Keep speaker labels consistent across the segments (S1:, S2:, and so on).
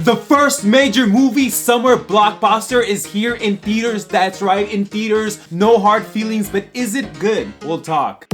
S1: The first major movie summer blockbuster is here in theaters. That's right, in theaters. No hard feelings, but is it good? We'll talk.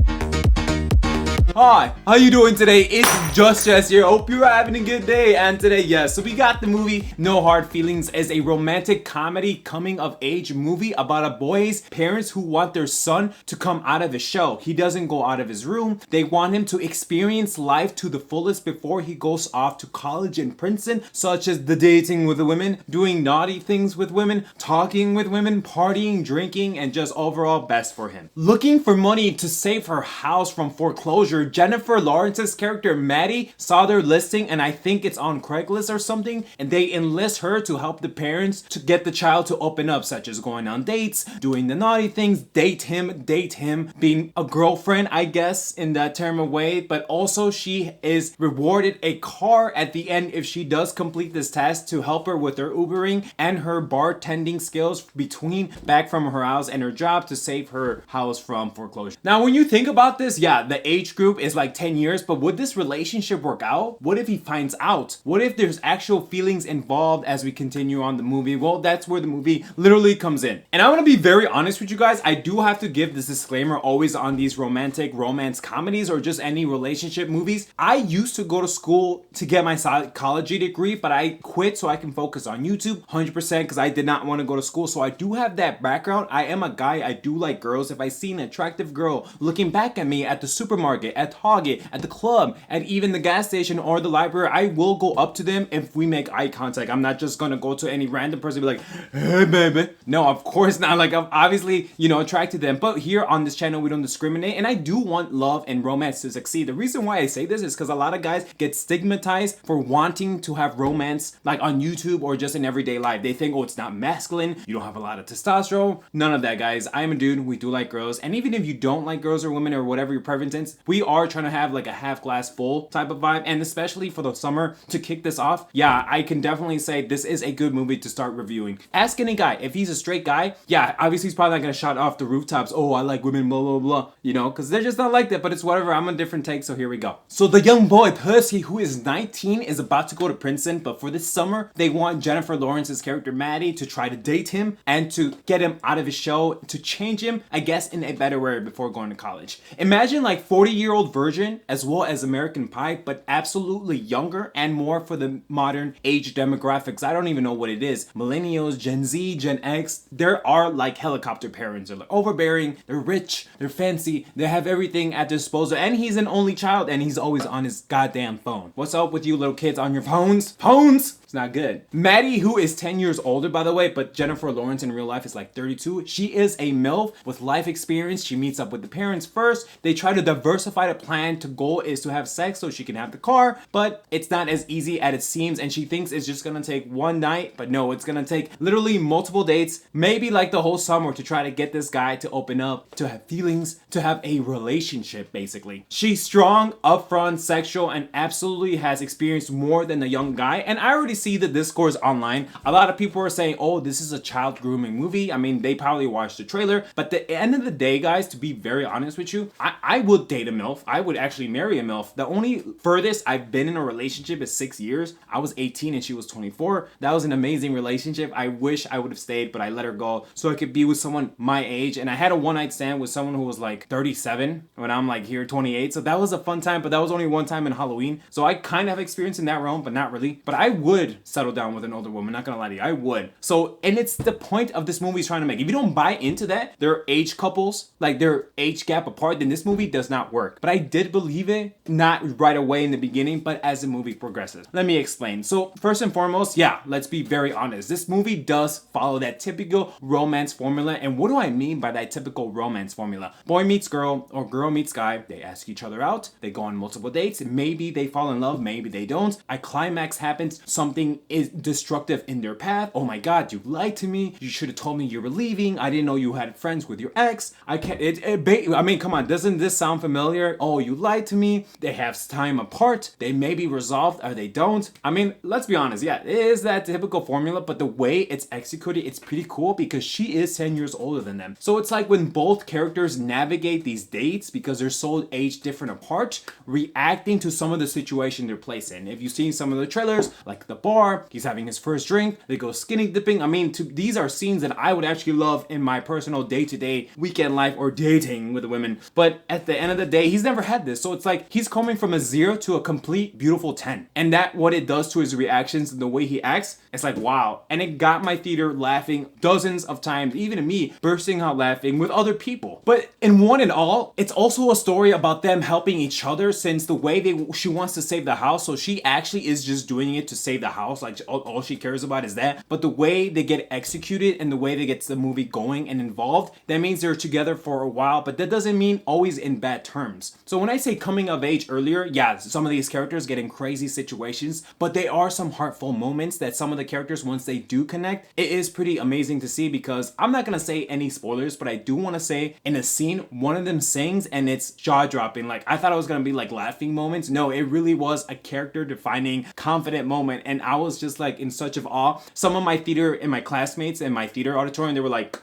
S1: Hi, how you doing today? It's Just Jess here. Hope you're having a good day. And today, yes, so we got the movie No Hard Feelings as a romantic comedy coming of age movie about a boy's parents who want their son to come out of his shell. He doesn't go out of his room. They want him to experience life to the fullest before he goes off to college in Princeton, such as the dating with the women, doing naughty things with women, talking with women, partying, drinking, and just overall best for him. Looking for money to save her house from foreclosure, Jennifer Lawrence's character Maddie saw their listing, and I think it's on Craigslist or something, and they enlist her to help the parents to get the child to open up, such as going on dates, doing the naughty things, date him, being a girlfriend, I guess, in that term of way, but also she is rewarded a car at the end if she does complete this task to help her with her Ubering and her bartending skills between back from her house and her job to save her house from foreclosure. Now, when you think about this, yeah, the age group is like 10 years, but would this relationship work out? What if he finds out? What if there's actual feelings involved as we continue on the movie? Well, that's where the movie literally comes in. And I want to be very honest with you guys. I do have to give this disclaimer always on these romantic romance comedies or just any relationship movies. I used to go to school to get my psychology degree, but I quit so I can focus on YouTube 100% because I did not want to go to school. So I do have that background. I am a guy. I do like girls. If I see an attractive girl looking back at me at the supermarket, at Target, at the club, at even the gas station or the library, I will go up to them if we make eye contact. I'm not just gonna go to any random person and be like, hey baby. No, of course not. Like, I'm obviously, attracted to them. But here on this channel, we don't discriminate. And I do want love and romance to succeed. The reason why I say this is because a lot of guys get stigmatized for wanting to have romance, like on YouTube or just in everyday life. They think, oh, it's not masculine. You don't have a lot of testosterone. None of that, guys. I am a dude. We do like girls. And even if you don't like girls or women or whatever your preference is, we are trying to have like a half glass full type of vibe, and especially for the summer to kick this off, yeah, I can definitely say this is a good movie to start reviewing. Ask any guy if he's a straight guy, yeah, obviously he's probably not gonna shout off the rooftops, oh, I like women, blah blah blah, because they're just not like that. But it's whatever. I'm a different take, so here we go. So the young boy Percy, who is 19, is about to go to Princeton, but for this summer they want Jennifer Lawrence's character Maddie to try to date him and to get him out of his shell, to change him, I guess, in a better way before going to college. Imagine like 40-year-old version as well as American Pie, but absolutely younger and more for the modern age demographics. I don't even know what it is. Millennials, Gen Z, Gen X, there are like helicopter parents. They're like overbearing, they're rich, they're fancy, they have everything at their disposal, and he's an only child and he's always on his goddamn phone. What's up with you little kids on your phones? Phones! It's not good. Maddie, who is 10 years older, by the way, but Jennifer Lawrence in real life is like 32. She is a MILF with life experience. She meets up with the parents first. They try to diversify the plan. The goal is to have sex so she can have the car, but it's not as easy as it seems, and she thinks it's just gonna take one night, but no, it's gonna take literally multiple dates, maybe like the whole summer, to try to get this guy to open up, to have feelings, to have a relationship, basically. She's strong, upfront, sexual, and absolutely has experienced more than the young guy, and I already see the discourse online. A lot of people are saying, oh, this is a child grooming movie. I mean, they probably watched the trailer, but at the end of the day, guys, to be very honest with you, I would date a MILF. I would actually marry a MILF. The only furthest I've been in a relationship is 6 years. I was 18 and she was 24. That was an amazing relationship. I wish I would have stayed, but I let her go so I could be with someone my age. And I had a one-night stand with someone who was like 37 when I'm like here 28. So that was a fun time, but that was only one time in Halloween. So I kind of have experience in that realm, but not really. But I would settle down with an older woman, not gonna lie to you, I would. So, and it's the point of this movie is trying to make. If you don't buy into that, they're age couples, like they're age gap apart, then this movie does not work. But I did believe it, not right away in the beginning, but as the movie progresses. Let me explain. So first and foremost, yeah, let's be very honest. This movie does follow that typical romance formula. And what do I mean by that typical romance formula? Boy meets girl or girl meets guy. They ask each other out. They go on multiple dates. Maybe they fall in love. Maybe they don't. A climax happens. Something is destructive in their path. Oh my God, you lied to me. You should have told me you were leaving. I didn't know you had friends with your ex. I mean, come on. Doesn't this sound familiar? Oh, you lied to me. They have time apart. They may be resolved or they don't. I mean, let's be honest. Yeah, it is that typical formula, but the way it's executed, it's pretty cool because she is 10 years older than them. So it's like when both characters navigate these dates because they're so age different apart, reacting to some of the situation they're placed in. If you've seen some of the trailers, like the bar, he's having his first drink, they go skinny dipping. I mean, these are scenes that I would actually love in my personal day-to-day weekend life or dating with women. But at the end of the day, he's never had this. So it's like he's coming from a 0 to a complete beautiful 10. And that what it does to his reactions and the way he acts, it's like, wow. And it got my theater laughing dozens of times, even me bursting out laughing with other people. But in one and all, it's also a story about them helping each other, since the way she wants to save the house, so she actually is just doing it to save the house, like all she cares about is that. But the way they get executed and the way they get the movie going and involved, that means they're together for a while, but that doesn't mean always in bad terms. So when I say coming of age earlier, yeah, some of these characters get in crazy situations, but they are some heartful moments that some of the characters, once they do connect, it is pretty amazing to see. Because I'm not gonna say any spoilers, but I do want to say in a scene, one of them sings and it's jaw-dropping. Like, I thought it was gonna be like laughing moments. No, it really was a character defining confident moment, and I was just like in such of awe. Some of my theater and my classmates in my theater auditorium, they were like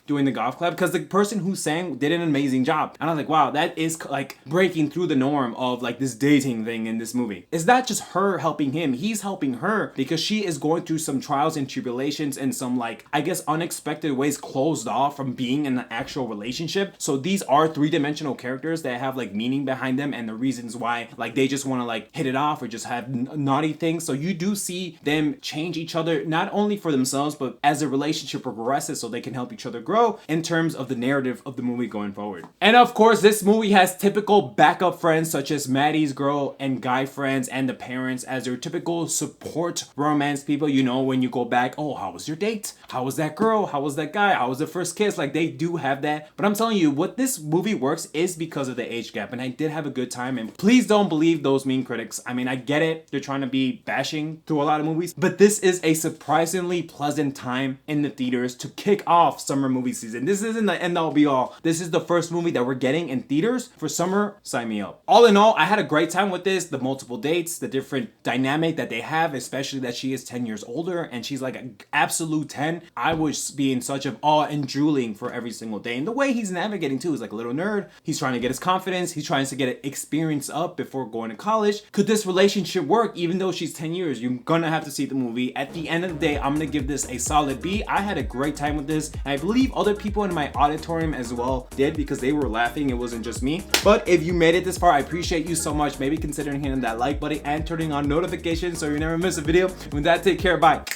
S1: doing the golf clap because the person who sang did an amazing job. And I was like, wow, that is like breaking through the norm of like this dating thing in this movie. It's not just her helping him, he's helping her because she is going through some trials and tribulations and some, like, I guess unexpected ways closed off from being in an actual relationship. So these are three-dimensional characters that have like meaning behind them and the reasons why, like, they just want to like hit it off or just have naughty things. So you do see them change each other, not only for themselves, but as the relationship progresses so they can help each other grow in terms of the narrative of the movie going forward. And of course, this movie has typical backup friends such as Maddie's girl and guy friends and the parents as their typical support romance people. You know, when you go back, oh, how was your date? How was that girl? How was that guy? How was the first kiss? Like, they do have that. But I'm telling you, what this movie works is because of the age gap, and I did have a good time. And please don't believe those mean critics. I mean, I get it, they're trying to be bashing through a lot of movies, but this is a surprisingly pleasant time in the theaters to kick off summer movie season. This isn't the end all be all. This is the first movie that we're getting in theaters for summer. Sign me up. All in all, I had a great time with this. The multiple dates, the different dynamic that they have, especially that she is 10 years older and she's like an absolute 10. I was being such of awe and drooling for every single day. And the way he's navigating too is like a little nerd. He's trying to get his confidence. He's trying to get an experience up before going to college. Could this relationship work even though she's 10 years? You're gonna have to see the movie. At the end of the day, I'm gonna give this a solid B. I had a great time with this. I believe other people in my auditorium as well did because they were laughing. It wasn't just me. But if you made it this far, I appreciate you so much. Maybe considering hitting that like button and turning on notifications so you never miss a video. With that, take care. Bye.